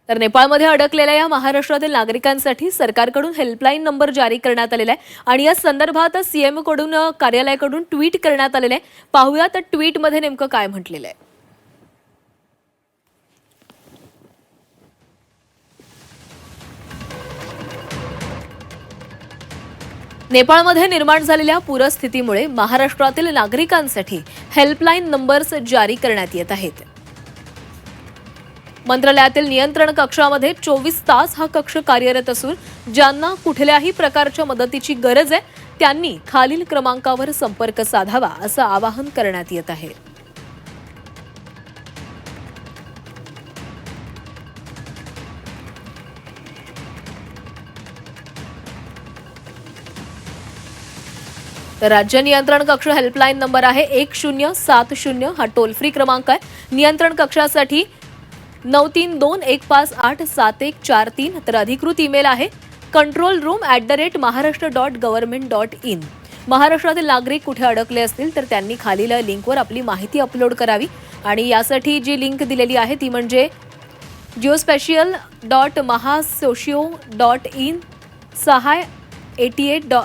तर नेपाळमध्ये अडकलेल्या या महाराष्ट्रातील नागरिकांसाठी सरकारकडून हेल्पलाईन नंबर जारी करण्यात आलेला आहे आणि या संदर्भात सीएम कडून कार्यालयाकडून ट्विट करण्यात आलेलं आहे। पाहूया तर ट्विटमध्ये नेमकं काय म्हटलेलं आहे। नेपाळमध्ये निर्माण झालेल्या पूरस्थितीमुळे महाराष्ट्रातील नागरिकांसाठी हेल्पलाईन नंबर्स जारी करण्यात येत आहेत। मंत्रालयातील नियंत्रण कक्षामध्ये 24 तास हा कक्ष कार्यरत असून ज्यांना कुठल्याही प्रकारच्या मदतीची गरज आहे त्यांनी खालील क्रमांकावर संपर्क साधावा असं आवाहन करण्यात येत आहे। तर राज्य नियंत्रण कक्ष हेल्पलाईन नंबर आहे 1070 हा टोल फ्री क्रमांक आहे। नियंत्रण कक्षासाठी 9321587143 तर अधिकृत ईमेल आहे controlroom@maharashtra.government.in। महाराष्ट्रातील नागरिक कुठे अडकले असतील तर त्यांनी खालील लिंकवर आपली माहिती अपलोड करावी आणि यासाठी जी लिंक दिलेली आहे ती म्हणजे geospatial.mahassocio.in सहाय 88